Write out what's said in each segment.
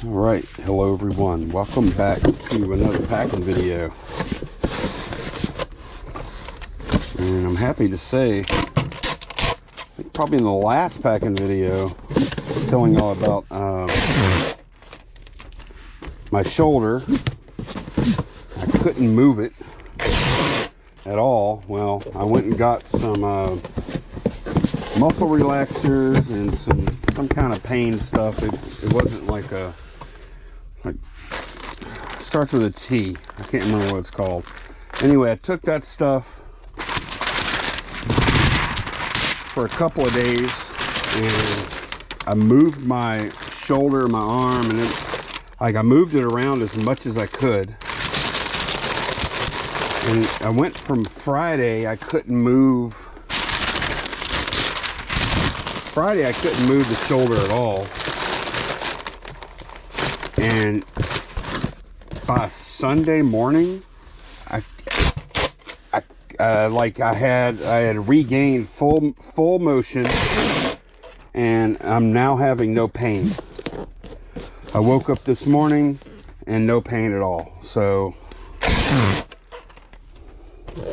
Alright, hello everyone. Welcome back to another packing video. And I'm happy to say, I think probably in the last packing video, telling y'all about my shoulder. I couldn't move it at all. Well, I went and got some muscle relaxers and some kind of pain stuff. It wasn't like a, starts with a T. I can't remember what it's called. Anyway, I took that stuff for a couple of days and I moved my shoulder, my arm, and I moved it around as much as I could. And I went from Friday, I couldn't move the shoulder at all. And by Sunday morning, I had regained full motion, and I'm now having no pain. I woke up this morning and no pain at all. So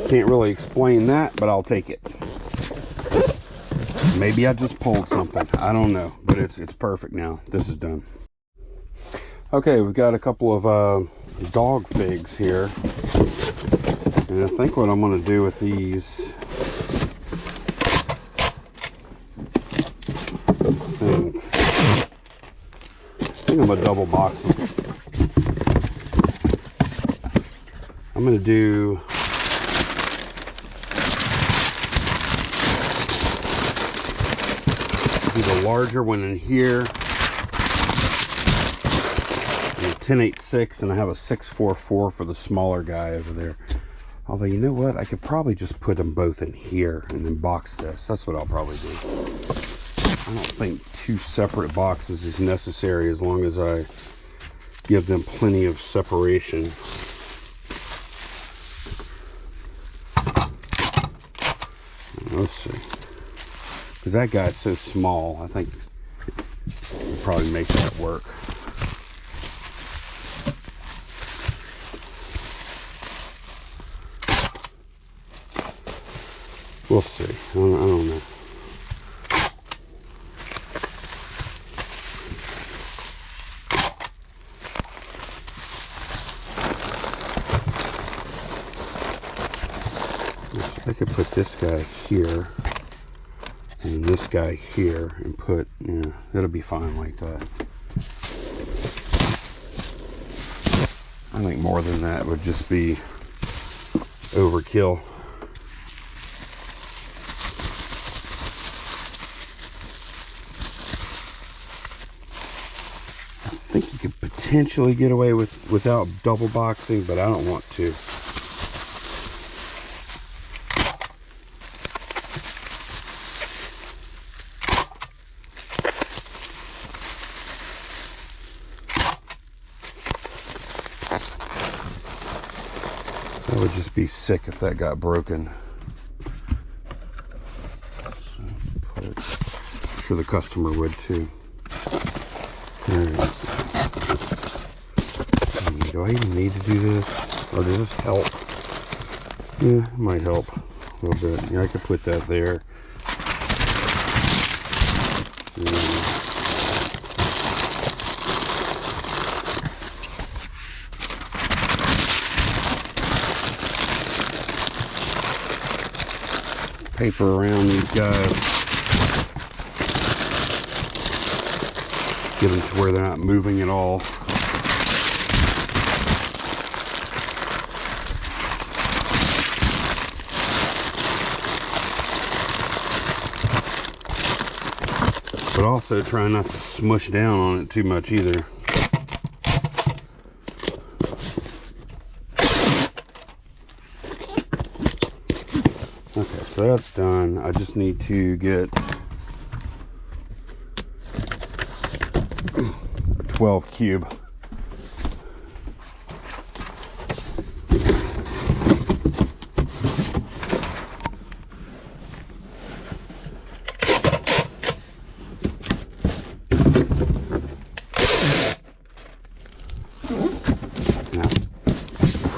can't really explain that, but I'll take it. Maybe I just pulled something. I don't know, but it's perfect now. This is done. Okay, we've got a couple of dog figs here, and I think what I'm going to do with these I think I'm going to double box them. I'm going to do the larger one in here, and a 10.86, and I have a 6.44 for the smaller guy over there. Although, you know what, I could probably just put them both in here and then box this. That's what I'll probably do. I don't think two separate boxes is necessary as long as I give them plenty of separation. Let's see. Because that guy's so small, I think we'll probably make that work. We'll see. I don't know. I could put this guy here and this guy here and put, yeah, it'll be fine like that. I think more than that would just be overkill. I think you could potentially get away without double boxing, but I don't want to. That would just be sick if that got broken. So I'm sure the customer would too. Right. Do I even need to do this? Or does this help? Yeah, it might help a little bit. Yeah, I could put that there. Paper around these guys, get them to where they're not moving at all. But also try not to smush down on it too much either. Okay, so that's done. I just need to get a 12 cube.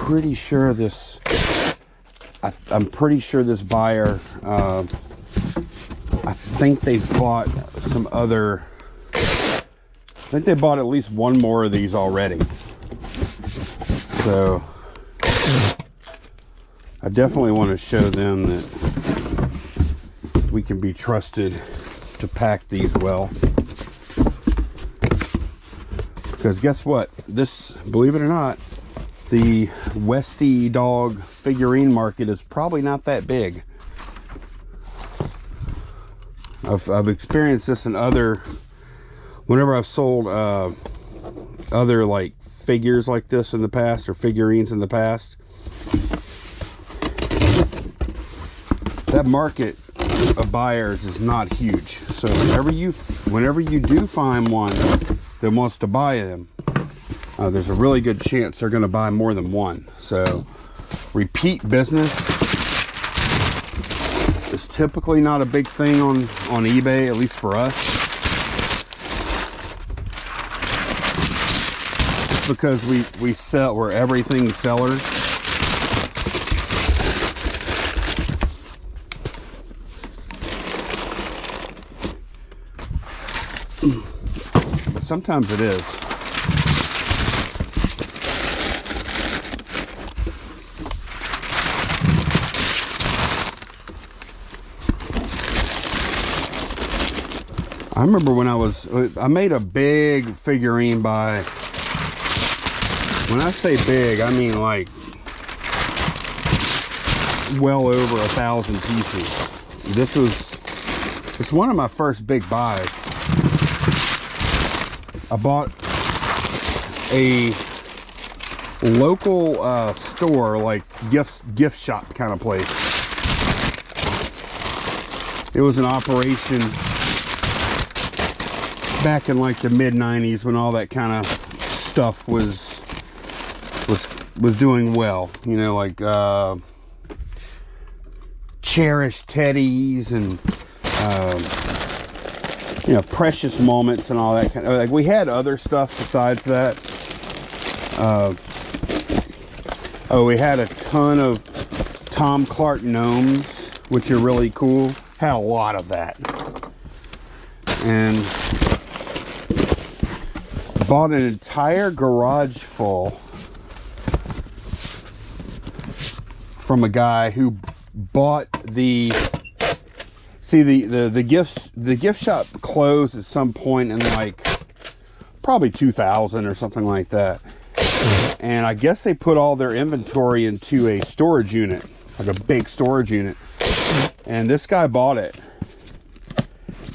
pretty sure this I'm pretty sure this buyer, I think they bought some other, I think they bought at least one more of these already. So I definitely want to show them that we can be trusted to pack these well. Because guess what? This, believe it or not, the Westie dog figurine market is probably not that big. I've experienced this in other, whenever I've sold other like figures like this in the past, or figurines in the past. That market of buyers is not huge. So whenever you do find one that wants to buy them, there's a really good chance they're going to buy more than one. So repeat business is typically not a big thing on eBay, at least for us, because we're everything sellers. But sometimes it is. I remember when I made a big figurine by, when I say big, I mean like well over 1,000 pieces. It's one of my first big buys. I bought a local store, like gift shop kind of place. It was an operation back in like the mid-90s when all that kind of stuff was doing well, you know, like cherished teddies and you know, precious moments and all that kind of, like, we had other stuff besides that. Oh, we had a ton of Tom Clark gnomes, which are really cool. Had a lot of that. And bought an entire garage full from a guy who bought the, see, the gift shop closed at some point in like probably 2000 or something like that. And I guess they put all their inventory into a storage unit, like a big storage unit. And this guy bought it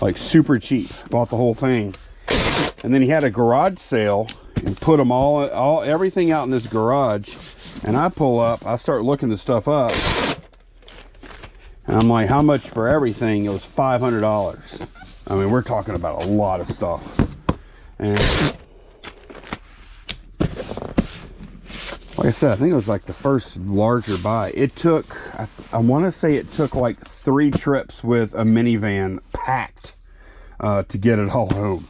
like super cheap, bought the whole thing. And then he had a garage sale and put them everything out in this garage. And I pull up, I start looking the stuff up. And I'm like, how much for everything? It was $500. I mean, we're talking about a lot of stuff. And like I said, I think it was like the first larger buy. It took, I want to say it took like 3 trips with a minivan packed to get it all home.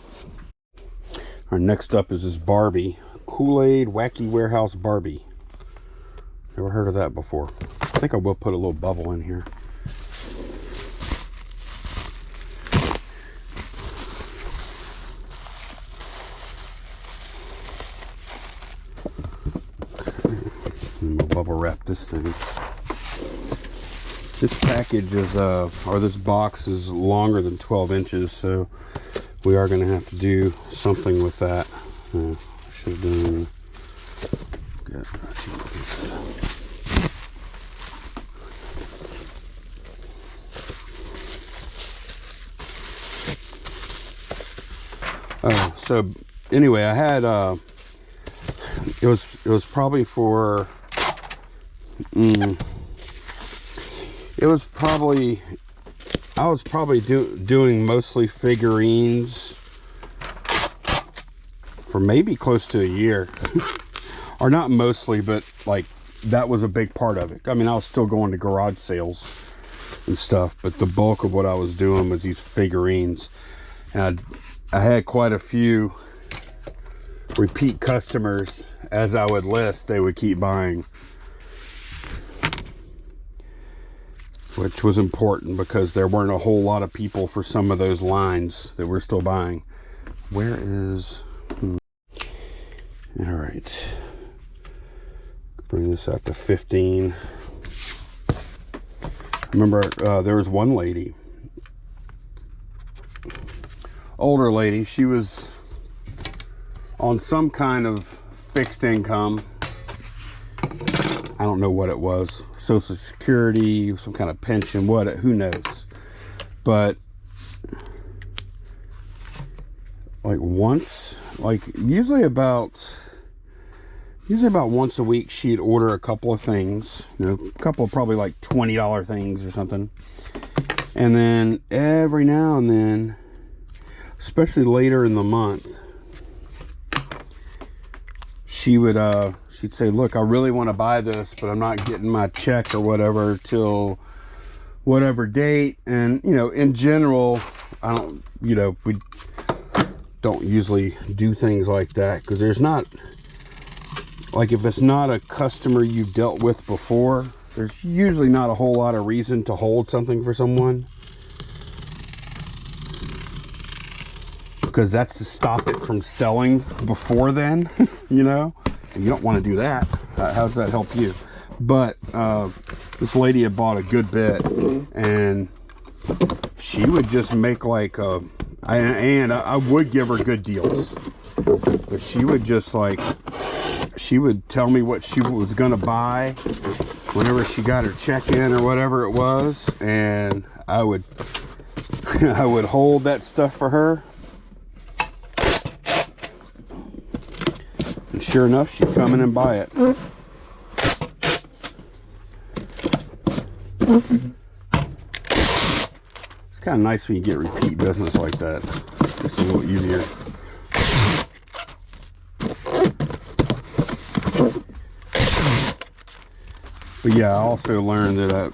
Our next up is this Barbie KoolAid Wacky Warehouse Barbie. Never heard of that before. I think I will put a little bubble in here. And we'll bubble wrap this thing. This package is, or this box is longer than 12 inches, so we are going to have to do something with that. Should have done. Good. So anyway, I had it was probably for it was probably, I was probably doing mostly figurines for maybe close to a year. Or not mostly, but like that was a big part of it. I mean, I was still going to garage sales and stuff, but the bulk of what I was doing was these figurines. And I had quite a few repeat customers. As I would list, they would keep buying. which was important because there weren't a whole lot of people for some of those lines that we're still buying. Where is... All right. Bring this up to 15. I remember there was one lady, older lady, she was on some kind of fixed income. I don't know what it was. Social Security, some kind of pension, who knows. But like usually about once a week she'd order a couple of things, a couple of probably like $20 things or something. And then every now and then, especially later in the month, she'd say, look, I really want to buy this, but I'm not getting my check or whatever till whatever date. And in general, we don't usually do things like that, because there's not, like, if it's not a customer you've dealt with before, there's usually not a whole lot of reason to hold something for someone, because that's to stop it from selling before then. And you don't want to do that. How does that help you? But this lady had bought a good bit, and she would just make like I would give her good deals, but she would just she would tell me what she was gonna buy whenever she got her check in or whatever it was, and I would I would hold that stuff for her. And sure enough, she'd come in and buy it. It's kind of nice when you get repeat business like that. It's a little easier. But yeah, I also learned that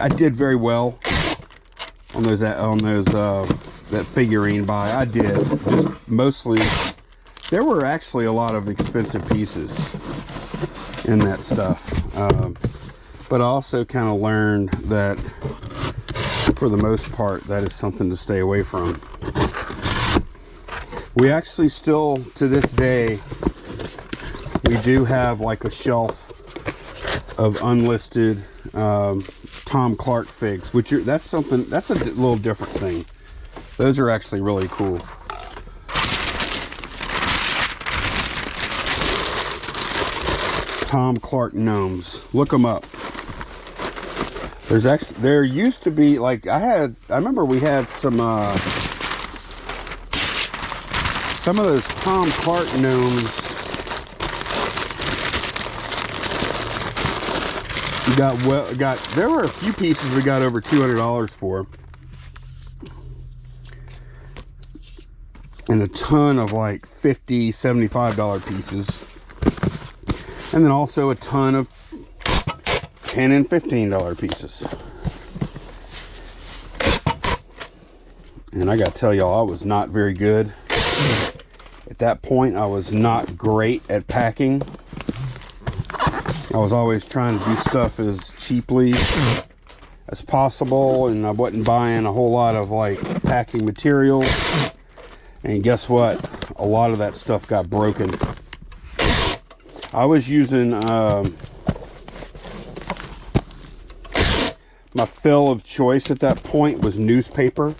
I did very well on that figurine buy. I did. Just mostly, there were actually a lot of expensive pieces in that stuff. But I also kind of learned that for the most part, that is something to stay away from. We actually still, to this day, we do have like a shelf of unlisted Tom Clark figs, that's a little different thing. Those are actually really cool. Tom Clark gnomes, look them up. There used to be, like, I remember we had some of those Tom Clark gnomes. There were a few pieces we got over $200 for, and a ton of like $50, $75 pieces, and then also a ton of $10 and $15 pieces. And I gotta tell y'all, I was not very good at that point. I was not great at packing. I was always trying to do stuff as cheaply as possible, and I wasn't buying a whole lot of like packing materials. And guess what? A lot of that stuff got broken. I was using my fill of choice at that point was newspaper,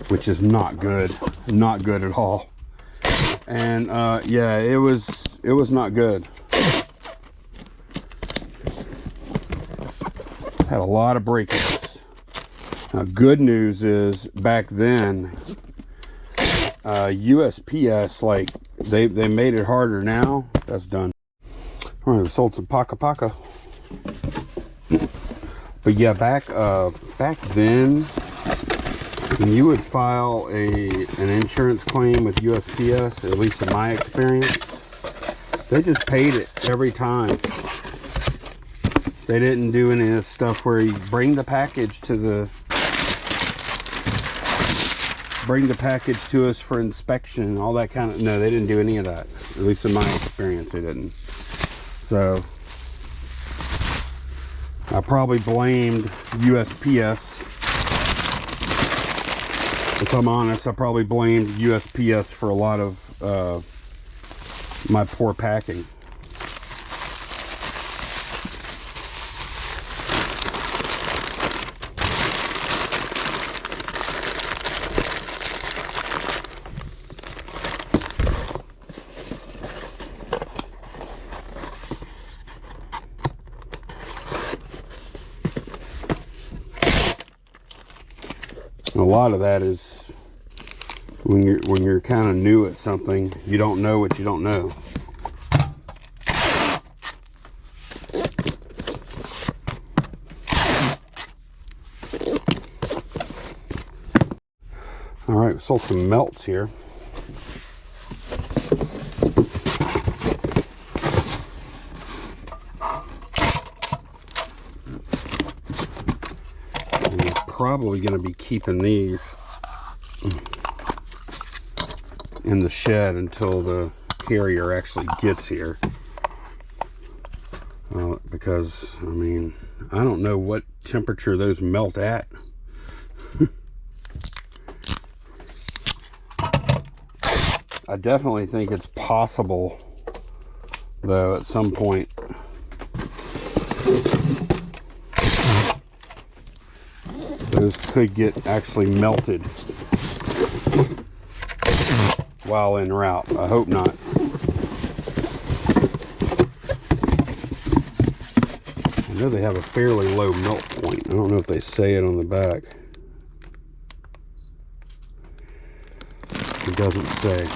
which is not good at all. And yeah, it was not good. Had a lot of breakage. Now, good news is back then, USPS, like, they made it harder now. That's done. All right, we sold some Paca. But yeah, back then, when you would file an insurance claim with USPS, at least in my experience, they just paid it every time. They didn't do any of this stuff where you bring the package to us for inspection, all that kind of, no, they didn't do any of that. At least in my experience, they didn't. So I probably blamed USPS. If I'm honest, I probably blamed USPS for a lot of my poor packing. A lot of that is when you're kind of new at something, you don't know what you don't know. All right, we sold some melts here. Probably going to be keeping these in the shed until the carrier actually gets here, because I mean, I don't know what temperature those melt at. I definitely think it's possible though at some point those could get actually melted while en route. I hope not. I know they have a fairly low melt point. I don't know if they say it on the back. It doesn't say.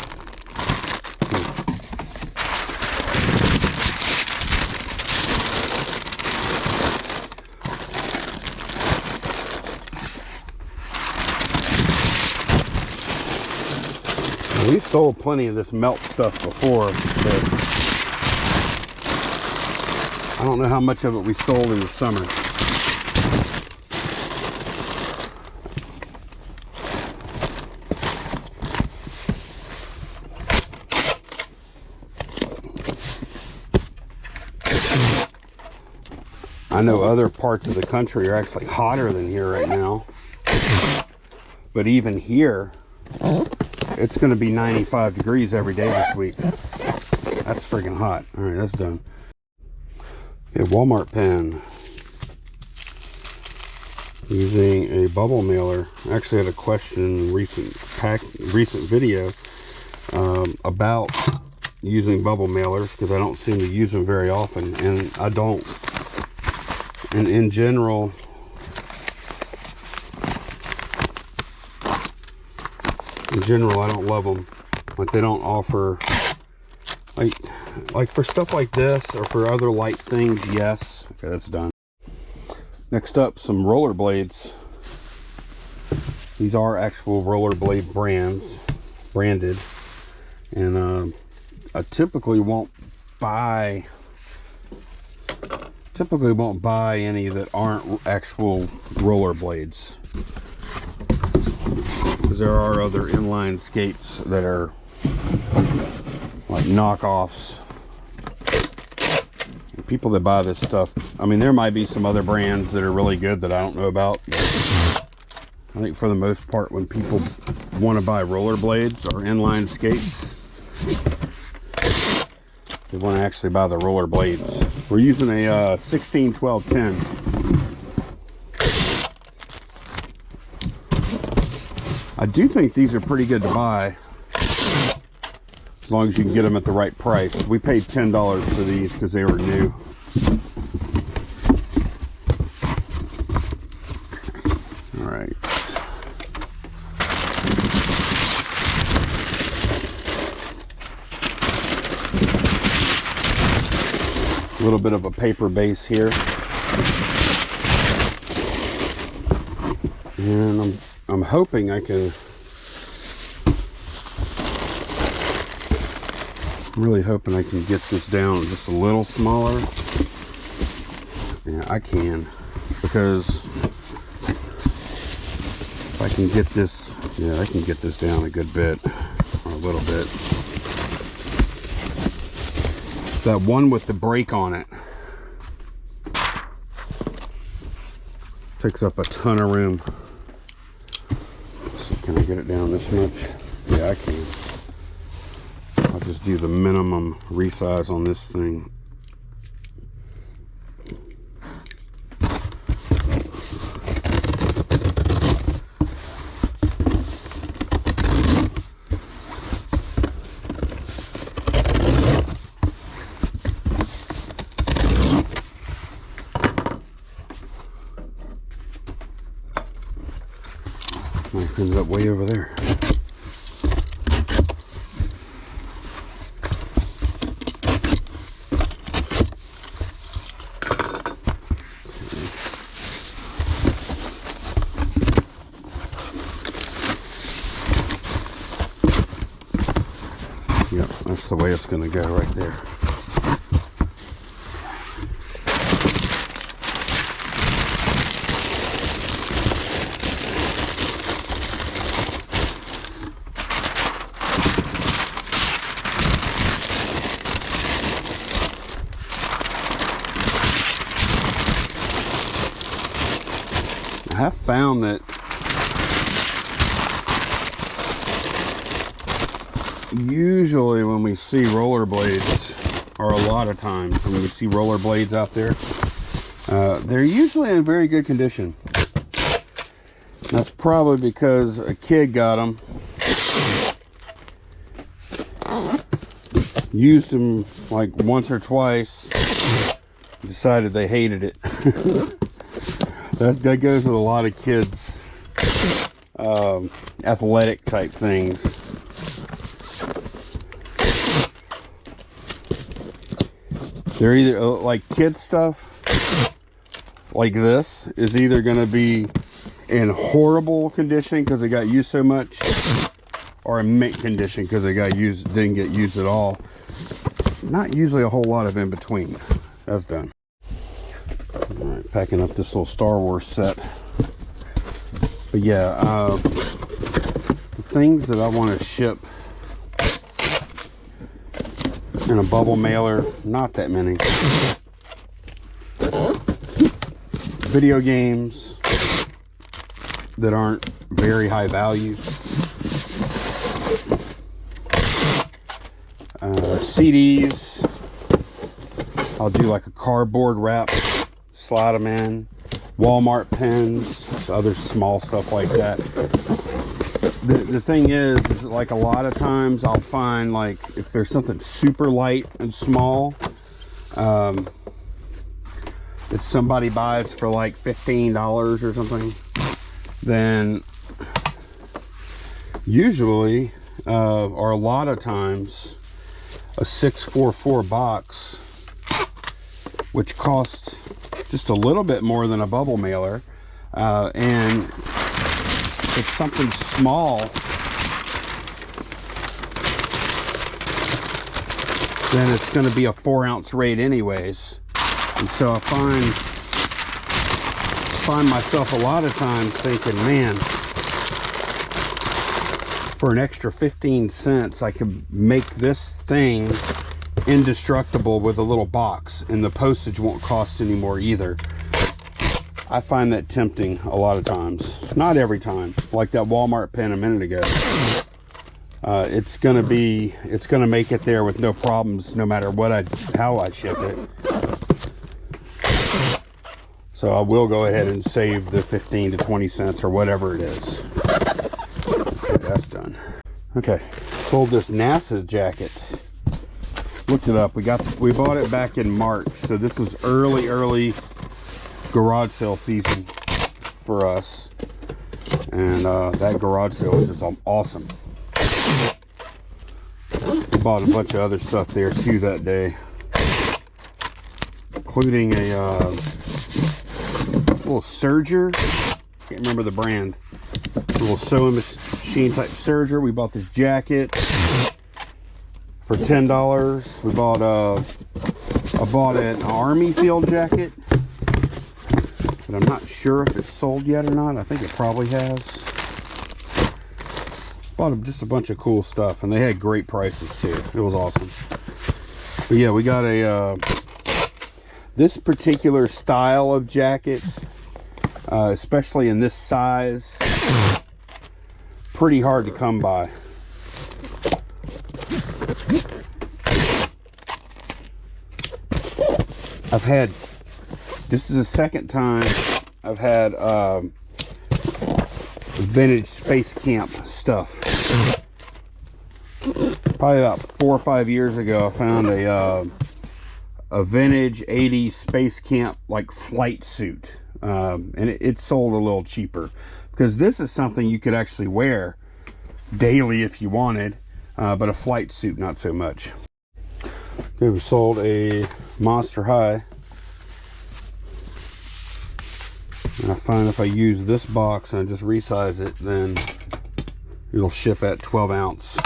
We've sold plenty of this melt stuff before, but I don't know how much of it we sold in the summer. I know other parts of the country are actually hotter than here right now, but even here, it's going to be 95 degrees every day this week. That's freaking hot. All right, that's done. Okay, Walmart pen. Using a bubble mailer. I actually had a question in recent video about using bubble mailers, because I don't seem to use them very often, and I don't. And in general, I don't love them. Like, they don't offer, like for stuff like this or for other light things, yes. Okay, that's done. Next up, some rollerblades. These are actual rollerblade branded, and I typically won't buy any that aren't actual rollerblades, because there are other inline skates that are like knockoffs. And people that buy this stuff, I mean, there might be some other brands that are really good that I don't know about. I think for the most part, when people want to buy rollerblades or inline skates, they want to actually buy the rollerblades. We're using a 16-12-10. I do think these are pretty good to buy, as long as you can get them at the right price. We paid $10 for these because they were new. All right. A little bit of a paper base here, and I'm hoping I can, really hoping I can get this down just a little smaller. Yeah, I can, because if I can get this, yeah, I can get this down a good bit, or a little bit. That one with the brake on it. Takes up a ton of room. So can I get it down this much? Yeah, I can. I'll just do the minimum resize on this thing. Knife ends up way over there. Yep, that's the way it's going to go right there. I have found that usually when we see rollerblades, or a lot of times when we see rollerblades out there, they're usually in very good condition. That's probably because a kid got them, used them like once or twice, decided they hated it. That goes with a lot of kids' athletic type things. They're either like kid stuff like this is either going to be in horrible condition because it got used so much, or in mint condition because it didn't get used at all. Not usually a whole lot of in between. That's done. Alright, packing up this little Star Wars set. But yeah, the things that I want to ship in a bubble mailer, not that many. Video games that aren't very high value. CDs, I'll do like a cardboard wrap, slide them in. Walmart pens, other small stuff like that. The thing is like a lot of times I'll find, like, if there's something super light and small that somebody buys for like $15 or something, then usually or a lot of times a 644 box, which costs just a little bit more than a bubble mailer, and it's something small, then it's going to be a 4-ounce rate anyways. And so I find myself a lot of times thinking, man, for an extra 15 cents I could make this thing indestructible with a little box, and the postage won't cost anymore either. I find that tempting a lot of times. Not every time. Like that Walmart pen a minute ago. It's gonna make it there with no problems, no matter how I ship it. So I will go ahead and save the 15 to 20 cents or whatever it is. Okay, that's done. Okay, sold this NASA jacket. Looked it up. We bought it back in March, so this is early garage sale season for us, and that garage sale was just awesome. We bought a bunch of other stuff there too that day, including a little serger. Can't remember the brand. A little sewing machine type serger. We bought this jacket for $10. We bought I bought an army field jacket, but I'm not sure if it's sold yet or not. I think it probably has. Bought just a bunch of cool stuff, and they had great prices too. It was awesome. But yeah, we got a this particular style of jacket especially in this size. Pretty hard to come by. This is the second time I've had vintage space camp stuff. Probably about 4 or 5 years ago, I found a vintage 80s space camp like flight suit, and it sold a little cheaper, because this is something you could actually wear daily if you wanted, but a flight suit not so much. Okay, we sold a Monster High, and I find if I use this box and I just resize it, then it'll ship at 12 ounce.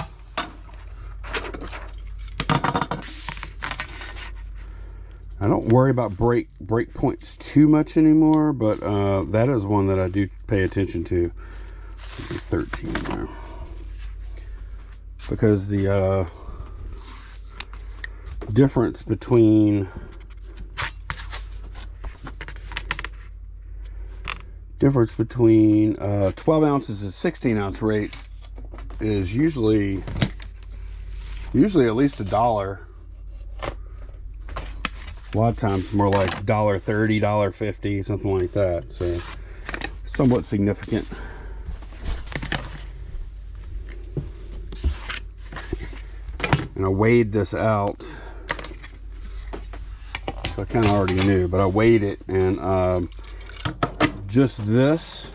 I don't worry about break points too much anymore, but that is one that I do pay attention to. 13 there, because the difference between 12 ounces and 16 ounce rate is usually at least $1. A lot of times more like $1.30, $1.50, something like that. So somewhat significant. And I weighed this out. So I kind of already knew, but I weighed it, and just this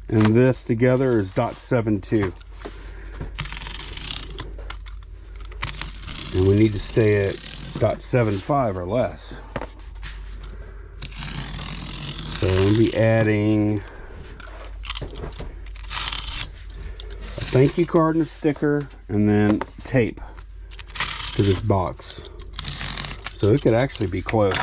and this together is .72. And we need to stay at .75 or less. So we'll be adding a thank you card and a sticker, and then tape to this box. So it could actually be close.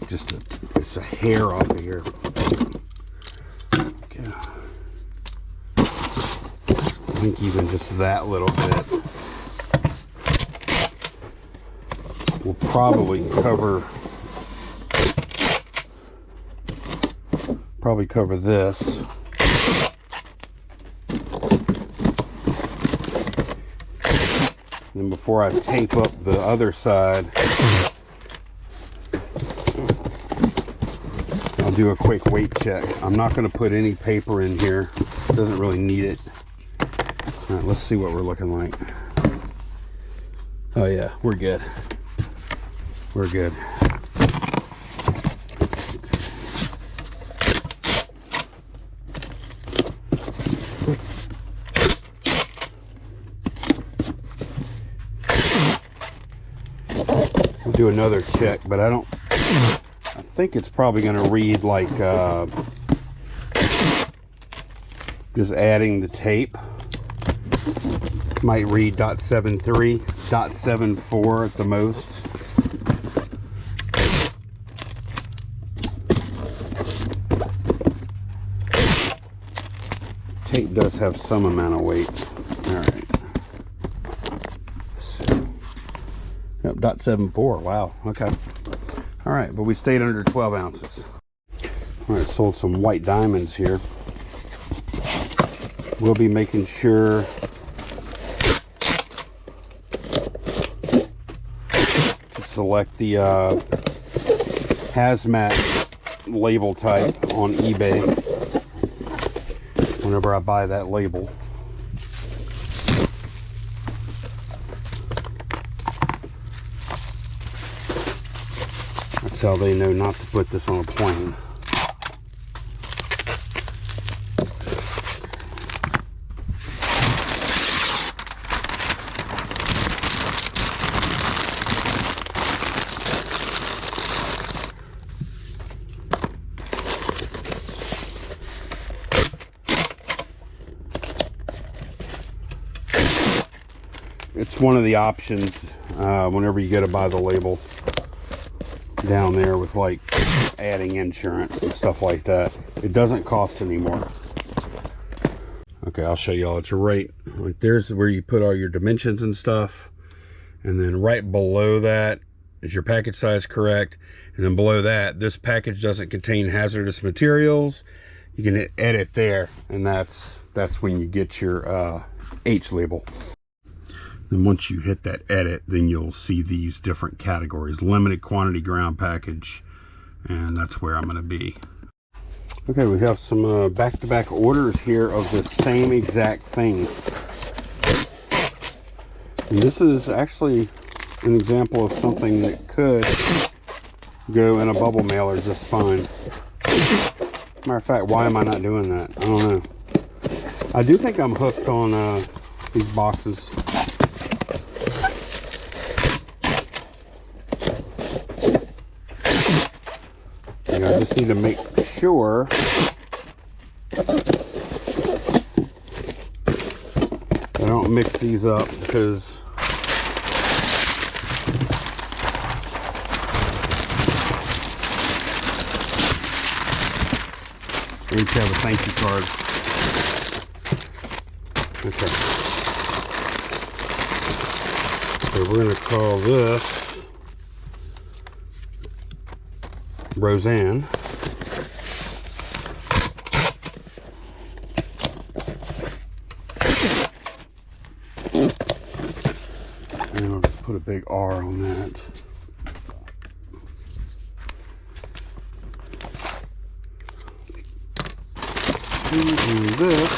Just a hair off of here. Okay. I think even just that little bit will probably cover this. Then before I tape up the other side, I'll do a quick weight check. I'm not going to put any paper in here. It doesn't really need it. All right, let's see what we're looking like. Oh yeah, we're good. We're good. We'll do another check, but I think it's probably going to read like just adding the tape. Might read .73, .74 at the most. Tape does have some amount of weight. All right. So, yep, .74. Wow. Okay. All right, but we stayed under 12 ounces. All right, sold some white diamonds here. We'll be making sure to select the hazmat label type on eBay whenever I buy that label. That's how they know not to put this on a plane. It's one of the options whenever you go to buy the label. down there with like adding insurance and stuff like that. It doesn't cost anymore. Okay, I'll show y'all. It's right, like there's where you put all your dimensions and stuff, and then right below that is your package size correct, and then below that, this package doesn't contain hazardous materials. You can edit there, and that's when you get your H label. And once you hit that edit, then you'll see these different categories. Limited quantity ground package, and that's where I'm going to be. Okay, we have some back-to-back orders here of the same exact thing. And this is actually an example of something that could go in a bubble mailer just fine. Matter of fact, why am I not doing that? I don't know. I do think I'm hooked on these boxes. And I just need to make sure I don't mix these up, because they each have a thank you card. Okay. So we're going to call this Roseanne. And I'll just put a big R on that. And this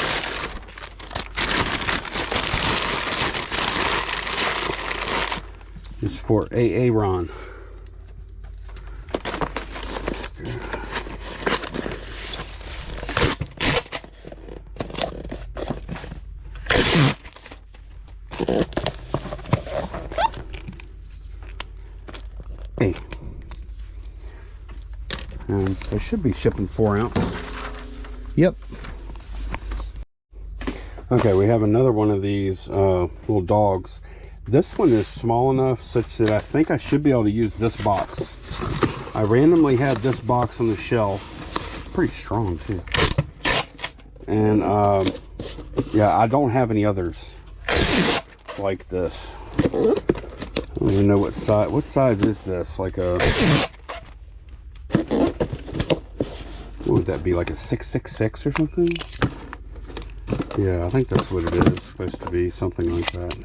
is for Aaron. Hey. And they should be shipping 4 ounce. Yep. Okay, we have another one of these little dogs. This one is small enough such that I think I should be able to use this box. I randomly had this box on the shelf. Pretty strong too. And yeah, I don't have any others like this. I don't even know what size is this? Like a, what would that be, like a 666 or something? Yeah, I think that's what it is. Supposed to be something like that.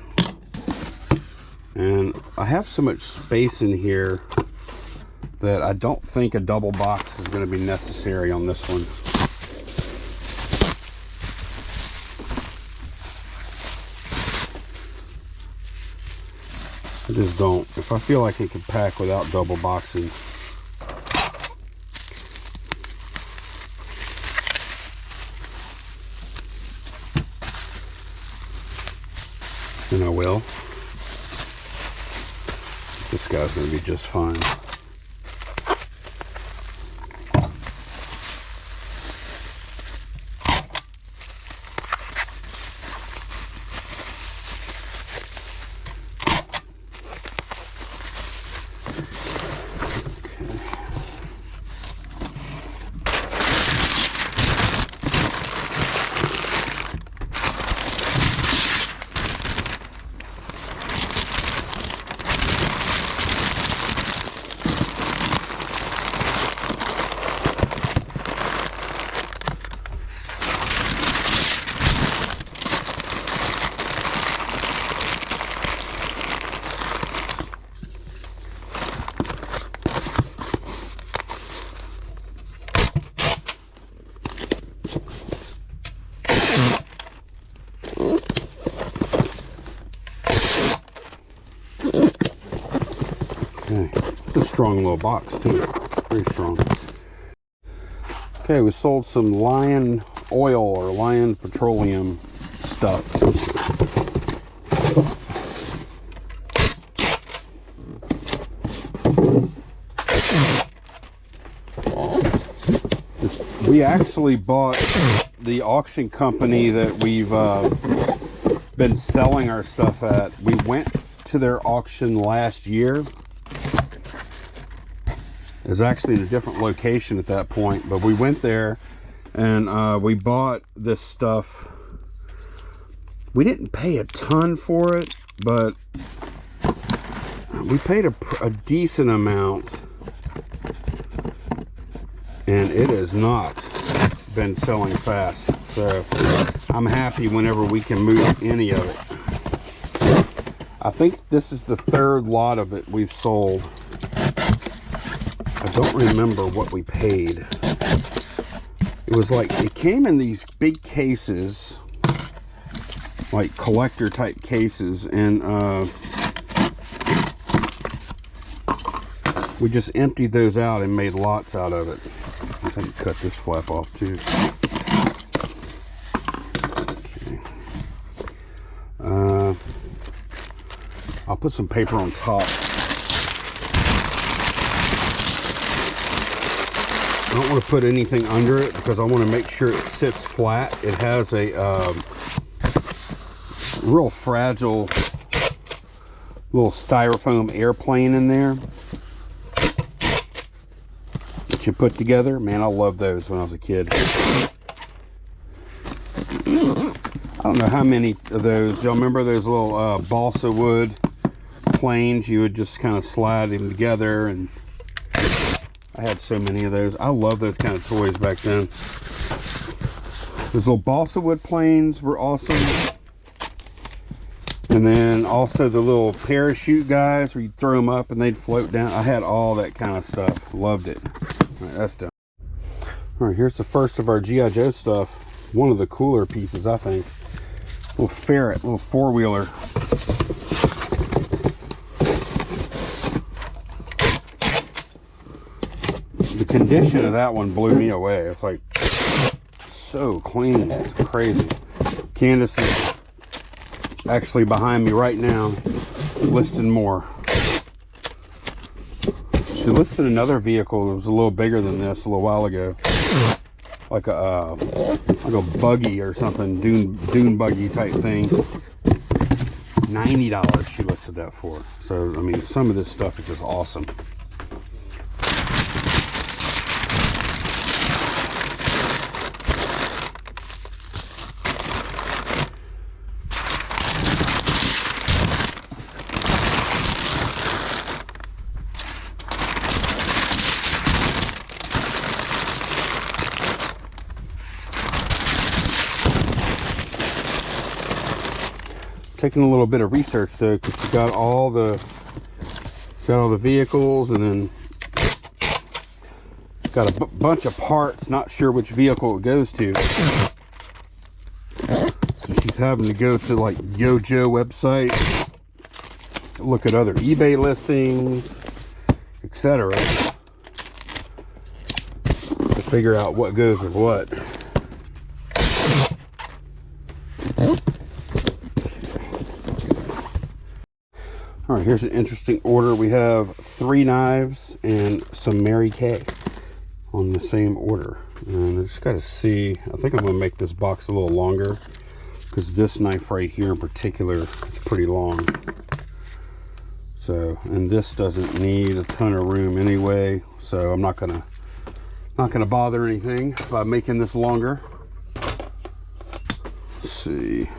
And I have so much space in here that I don't think a double box is going to be necessary on this one. I just don't. If I feel like it can pack without double boxing, then I will. This guy's going to be just fine. It's a strong little box too, very strong. Okay, we sold some Lion oil or Lion petroleum stuff. We actually bought the auction company that we've been selling our stuff at. We went to their auction last year, is actually in a different location at that point, but we went there and we bought this stuff. We didn't pay a ton for it, but we paid a decent amount, and it has not been selling fast. So I'm happy whenever we can move any of it. I think this is the third lot of it we've sold. I don't remember what we paid. It was like, it came in these big cases, like collector type cases, and we just emptied those out and made lots out of it. I think cut this flap off too. Okay. I'll put some paper on top. I don't want to put anything under it because I want to make sure it sits flat. It has a real fragile little styrofoam airplane in there that you put together. Man, I loved those when I was a kid. I don't know how many of those. Y'all remember those little balsa wood planes? You would just kind of slide them together, and I had so many of those. I love those kind of toys back then. Those little balsa wood planes were awesome. And then also the little parachute guys where you throw them up and they'd float down. I had all that kind of stuff. Loved it. All right, that's done. All right, here's the first of our G.I. Joe stuff. One of the cooler pieces, I think. Little ferret, little four-wheeler. The condition of that one blew me away. It's like so clean. It's crazy. Candace is actually behind me right now listing more. She listed another vehicle that was a little bigger than this a little while ago, like a buggy or something, dune buggy type thing. $90 she listed that for. So I mean, some of this stuff is just awesome. Taking a little bit of research though, because you got all the vehicles, and then got a bunch of parts. Not sure which vehicle it goes to, so she's having to go to like YoJo website, look at other eBay listings, etc., to figure out what goes with what. All right, here's an interesting order. We have 3 knives and some Mary Kay on the same order. And I just got to see, I think I'm going to make this box a little longer because this knife right here in particular is pretty long. So, and this doesn't need a ton of room anyway, so I'm not gonna bother anything by making this longer. Let's see.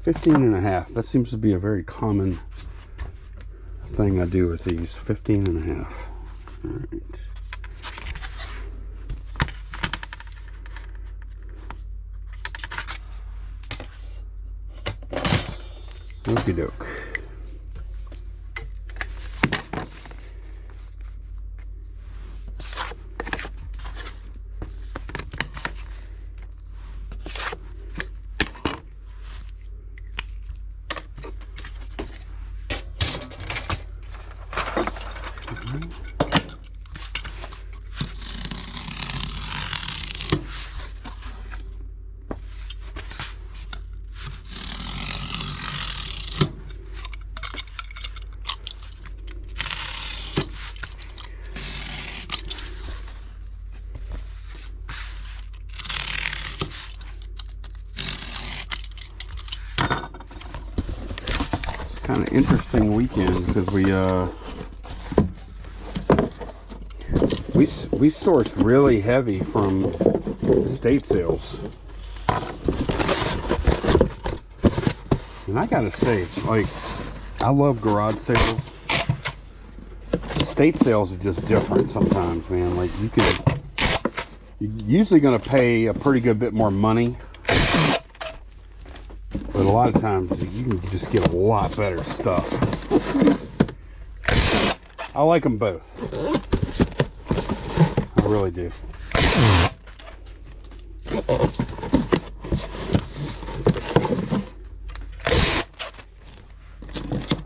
$15.5. That seems to be a very common thing I do with these. $15.5. All right. Okie doke. kind of interesting weekend because we sourced really heavy from estate sales. And I gotta say, like, I love garage sales. Estate sales are just different sometimes, man. Like, you're usually gonna pay a pretty good bit more money, but a lot of times you can just get a lot better stuff. I like them both. I really do.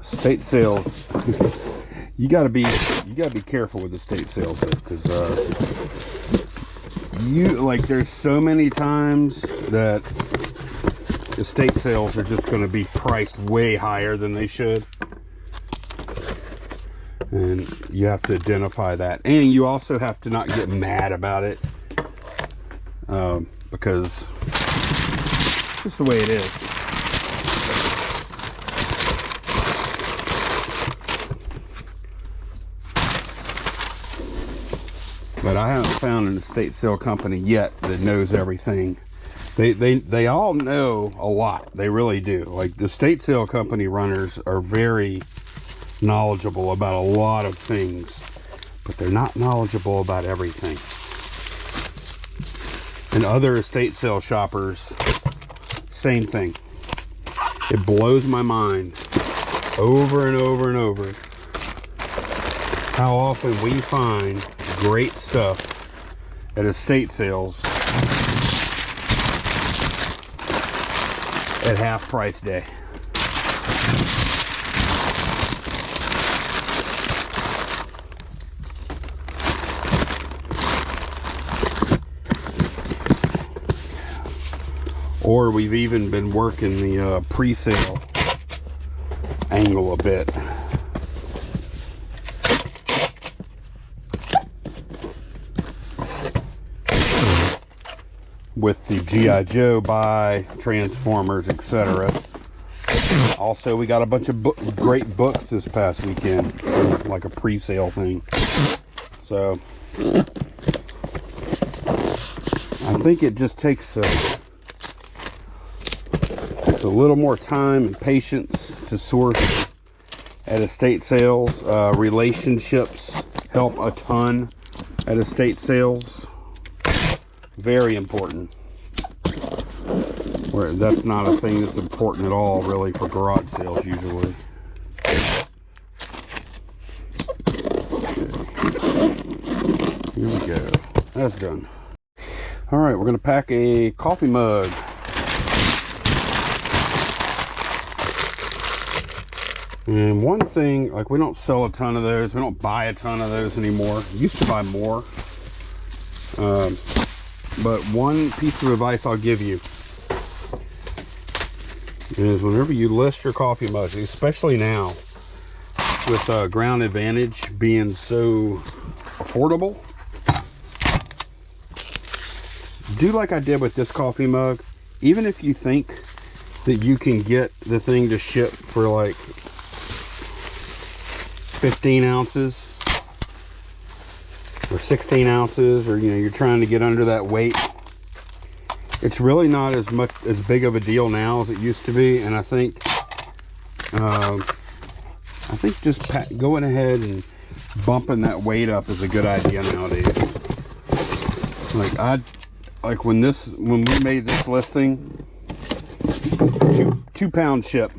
Estate sales, you gotta be careful with estate sales because there's so many times that estate sales are just going to be priced way higher than they should, and you have to identify that, and you also have to not get mad about it because it's just the way it is. But I haven't found an estate sale company yet that knows everything. They all know a lot. They really do. Like, the estate sale company runners are very knowledgeable about a lot of things, but they're not knowledgeable about everything. And other estate sale shoppers, same thing. It blows my mind over and over and over how often we find great stuff at estate sales at half price day. Or we've even been working the pre-sale angle a bit. With the G.I. Joe buy, Transformers, etc. Also, we got a bunch of great books this past weekend, like a pre-sale thing. So, I think it just takes a little more time and patience to source at estate sales. Relationships help a ton at estate sales. Very important. Where that's not a thing that's important at all, really, for garage sales usually. Okay. Here we go. That's done. All right, we're gonna pack a coffee mug. And one thing, like, we don't sell a ton of those. We don't buy a ton of those anymore. We used to buy more. But one piece of advice I'll give you is whenever you list your coffee mugs, especially now with Ground Advantage being so affordable, do like I did with this coffee mug. Even if you think that you can get the thing to ship for like 15 ounces or 16 ounces, or you're trying to get under that weight, it's really not as big of a deal now as it used to be. And I think just going ahead and bumping that weight up is a good idea nowadays. Like when we made this listing, 2 pound ship.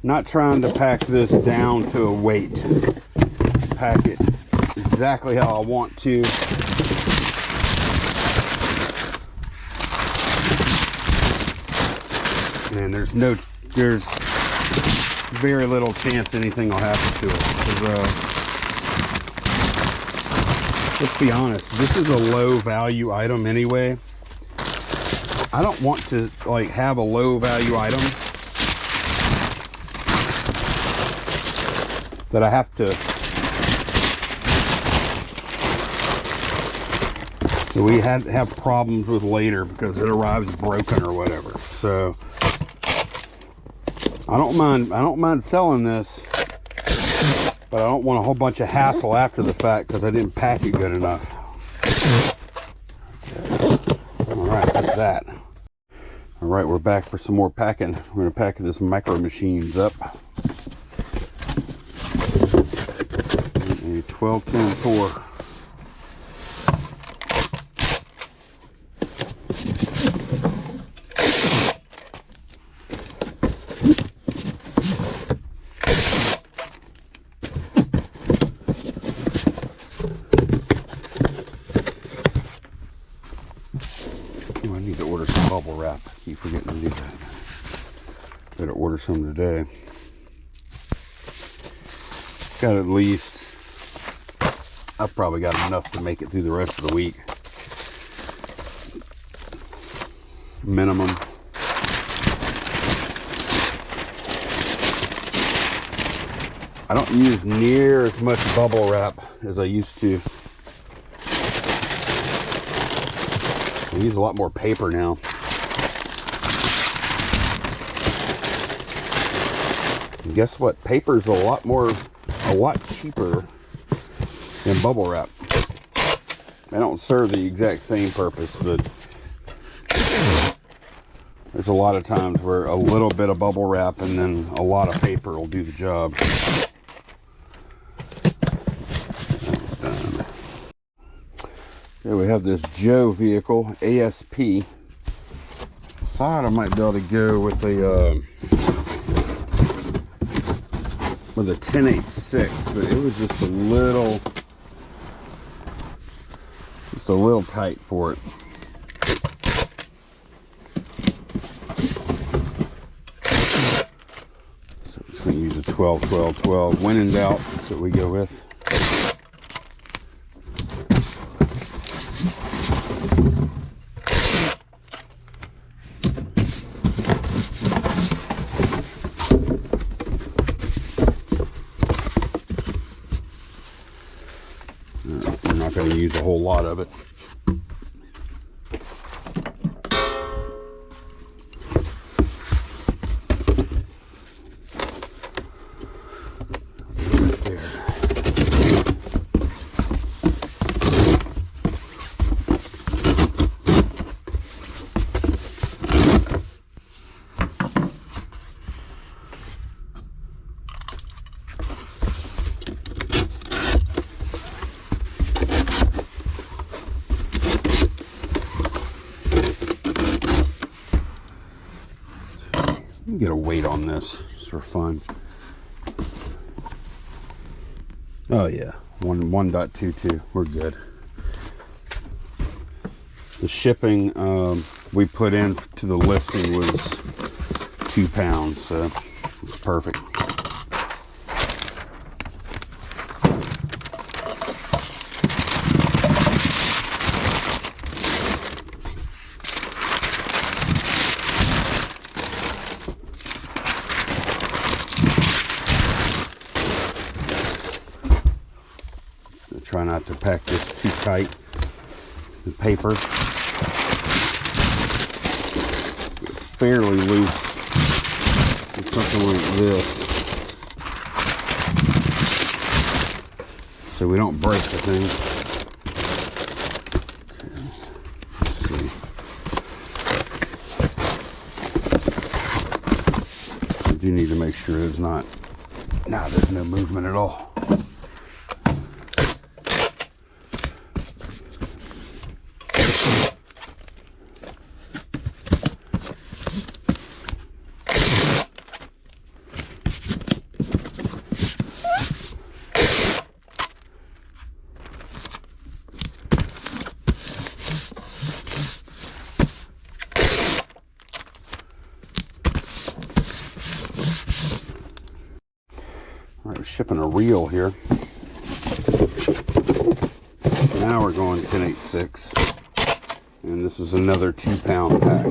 Not trying to pack this down to a weight. Pack it exactly how I want to. And there's very little chance anything will happen to it. Let's be honest, this is a low value item anyway. I don't want to like have a low value item that I have to we had to have problems with later because it arrives broken or whatever. So I don't mind selling this, but I don't want a whole bunch of hassle after the fact because I didn't pack it good enough. All right, that's that. All right, we're back for some more packing. We're gonna pack this Micro Machines up. A 12-10-4. I need to order some bubble wrap. I keep forgetting to do that. Better order some today. Got at least, I've probably got enough to make it through the rest of the week. Minimum. I don't use near as much bubble wrap as I used to. I use a lot more paper now. And guess what? Paper's a lot cheaper than bubble wrap. They don't serve the exact same purpose, but there's a lot of times where a little bit of bubble wrap and then a lot of paper will do the job. Okay, we have this Joe vehicle, ASP. Thought I might be able to go with a 10.86, but it was just a little tight for it. So I'm just gonna use a 12-12-12. When in doubt, that's what we go with. We're not going to use a whole lot of it. Right there. Get a weight on this just for fun. Oh yeah, 1.22. We're good. The shipping we put in to the listing was 2 pounds, so it's perfect. Try not to pack this too tight. The paper fairly loose with something like this, so we don't break the thing. Okay. Let's see. I do need to make sure there's there's no movement at all. All right, we're shipping a reel here. Now we're going 10.86, and this is another 2 pound pack.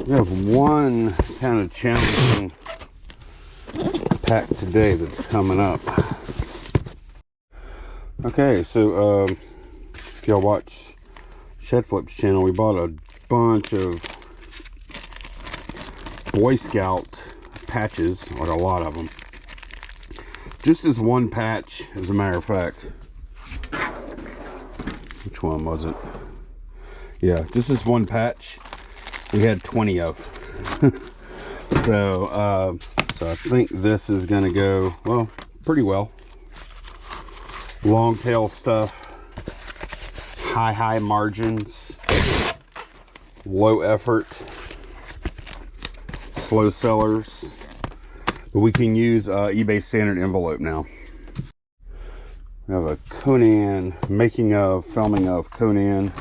We have one kind of challenging pack today that's coming up. Okay, so if y'all watch Shed Flip's channel, we bought a bunch of Boy Scout patches, like a lot of them. Just this one patch, as a matter of fact. Which one was it? Yeah, just this one patch. We had 20 of. So I think this is gonna go, well, pretty well. Long tail stuff, high margins, low effort, slow sellers. But we can use eBay standard envelope now. We have a Conan, filming of Conan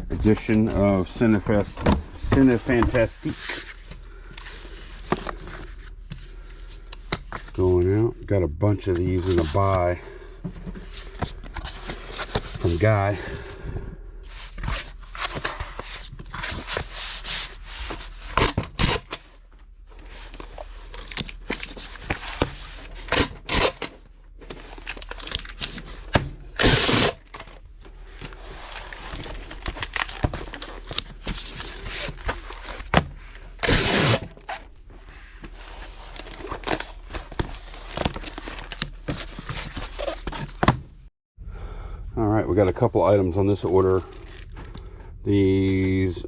edition of Cinefantastique. Going out. Got a bunch of these in a buy from Guy. We got a couple items on this order. These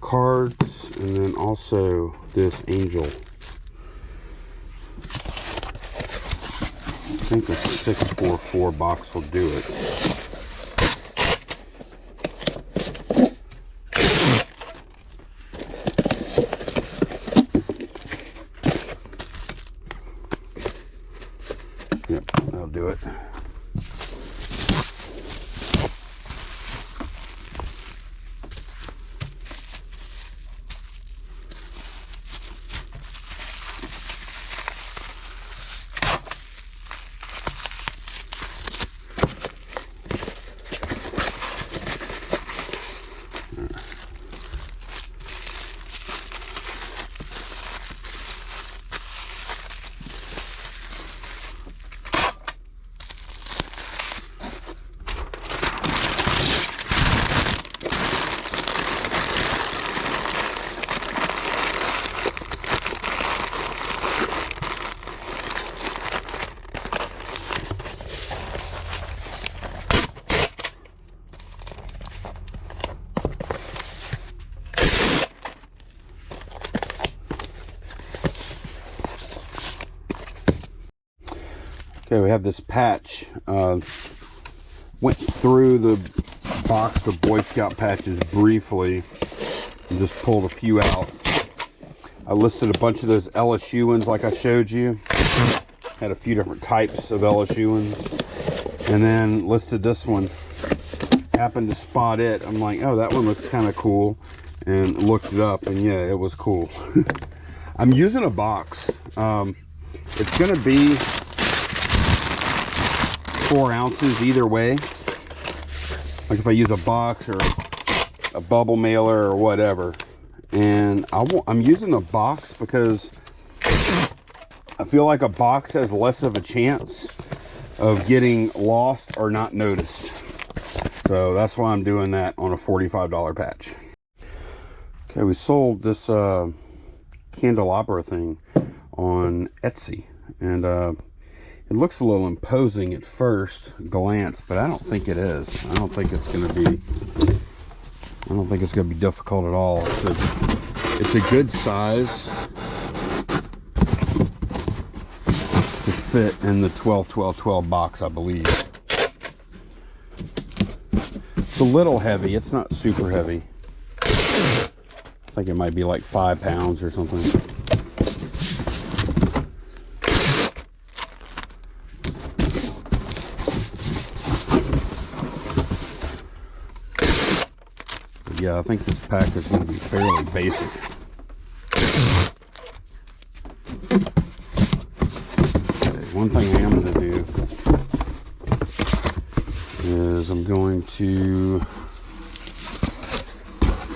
cards, and then also this angel. I think a 644 box will do it. Yep, that'll do it. Okay, we have this patch. Went through the box of Boy Scout patches briefly and just pulled a few out. I listed a bunch of those LSU ones like I showed you. Had a few different types of LSU ones. And then listed this one. Happened to spot it. I'm like, oh, that one looks kind of cool. And looked it up, and yeah, it was cool. I'm using a box. It's going to be 4 ounces either way. Like if I use a box or a bubble mailer or whatever. And I'm using a box because I feel like a box has less of a chance of getting lost or not noticed. So that's why I'm doing that on a $45 patch. Okay, we sold this Candleabra thing on Etsy, and it looks a little imposing at first glance, but I don't think it is. I don't think it's gonna be difficult at all. It's a good size to fit in the 12-12-12 box, I believe. It's a little heavy. It's not super heavy. I think it might be like 5 pounds or something. Yeah, I think this pack is going to be fairly basic. Okay, one thing I am going to do is I'm going to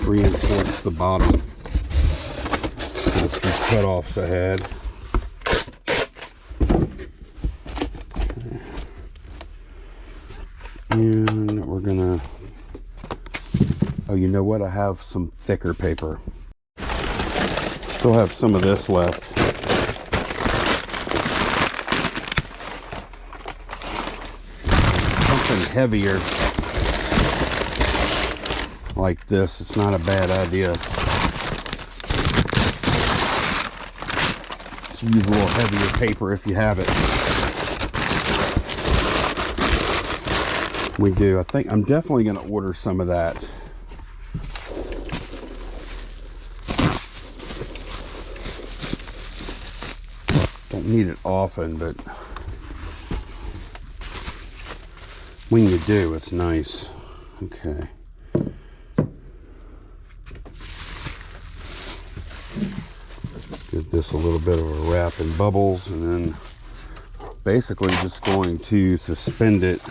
reinforce the bottom with a few cut-offs I had. Okay. And we're gonna, oh, you know what? I have some thicker paper. Still have some of this left. Something heavier like this, it's not a bad idea to use a little heavier paper if you have it. We do. I think I'm definitely going to order some of that. Don't need it often, but when you do, it's nice. Okay. Give this a little bit of a wrap in bubbles, and then basically just going to suspend it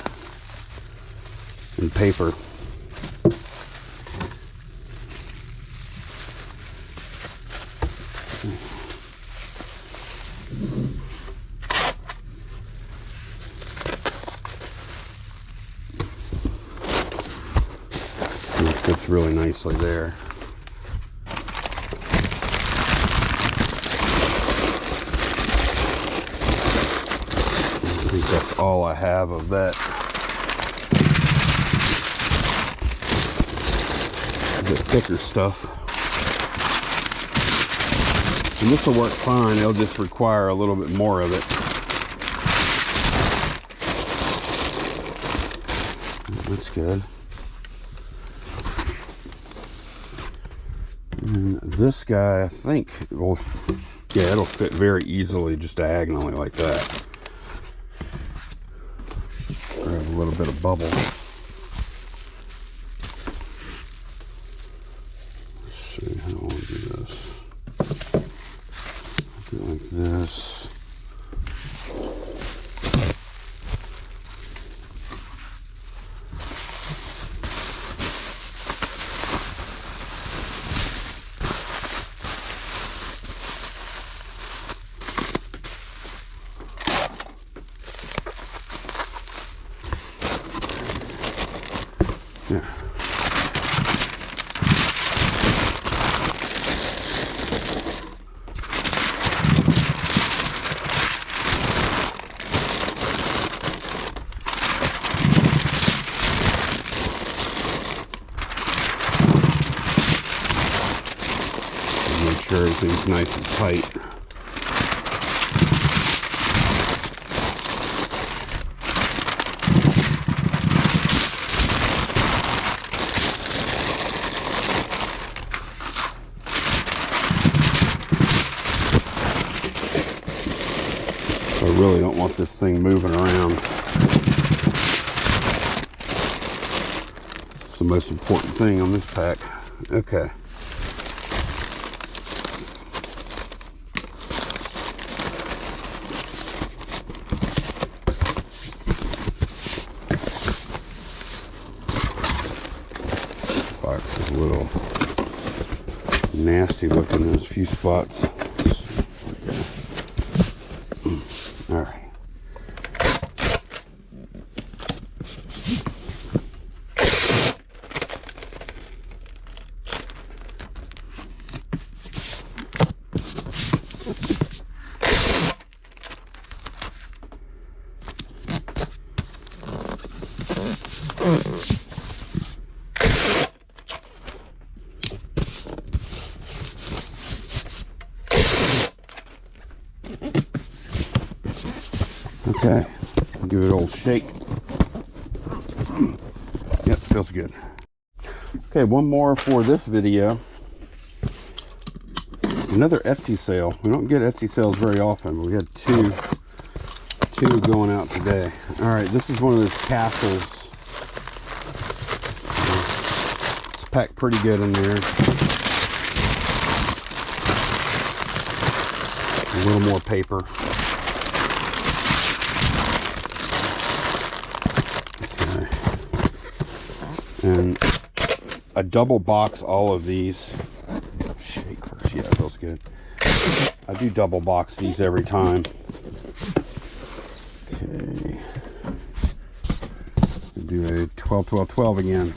in paper. It fits really nicely there. I think that's all I have of that. A bit thicker stuff. And this will work fine, it'll just require a little bit more of it. That's good. And this guy, I think, will, yeah, it'll fit very easily just diagonally like that. Grab a little bit of bubble. Let's see how I'll do this. Do it like this. Yeah. Make sure everything's nice and tight. I really don't want this thing moving around. It's the most important thing on this pack. Okay. Box is a little nasty looking in a few spots. All right. Okay, I'll give it an old shake. Yep, feels good. Okay, one more for this video. Another Etsy sale. We don't get Etsy sales very often, but we had two going out today. All right, this is one of those castles. It's packed pretty good in there. A little more paper. And I double box all of these. Shake first. Yeah, it feels good. I do double box these every time. Okay. Do a 12, 12, 12 again.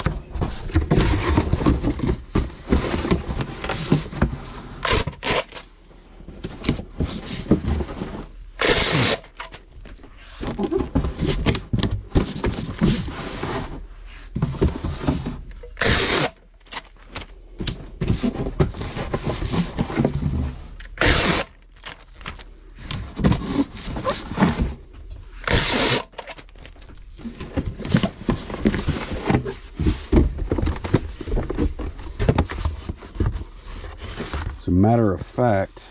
As a matter of fact,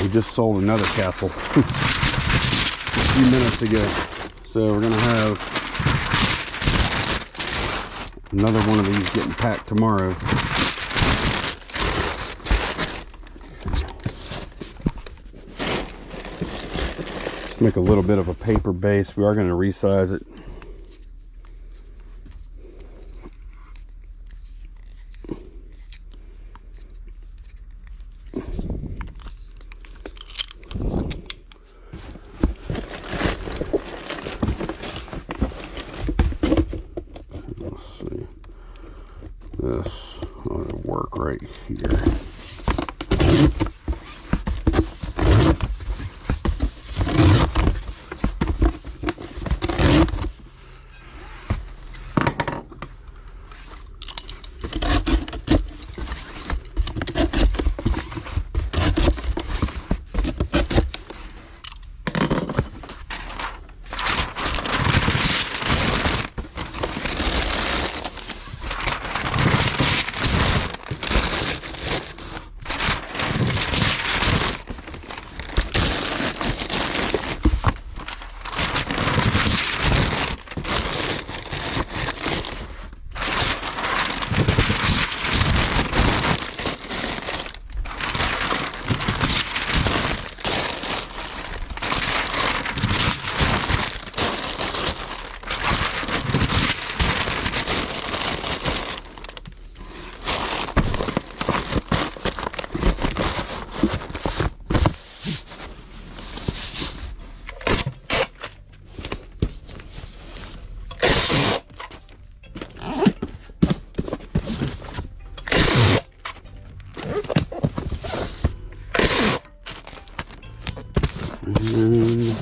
we just sold another castle a few minutes ago. So we're gonna have another one of these getting packed tomorrow. Let's make a little bit of a paper base. We are going to resize it. This ought to work right here. And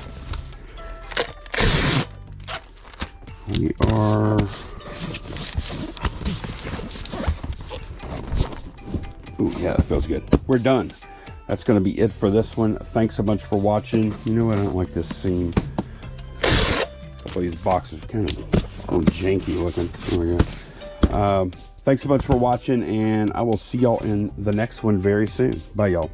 we are ooh, yeah, that feels good. We're done. That's going to be it for this one. Thanks so much for watching. You know what? I don't like this seam. A couple of these boxes are kind of a little janky looking. Oh my god. Thanks so much for watching, and I will see y'all in the next one very soon. Bye, y'all.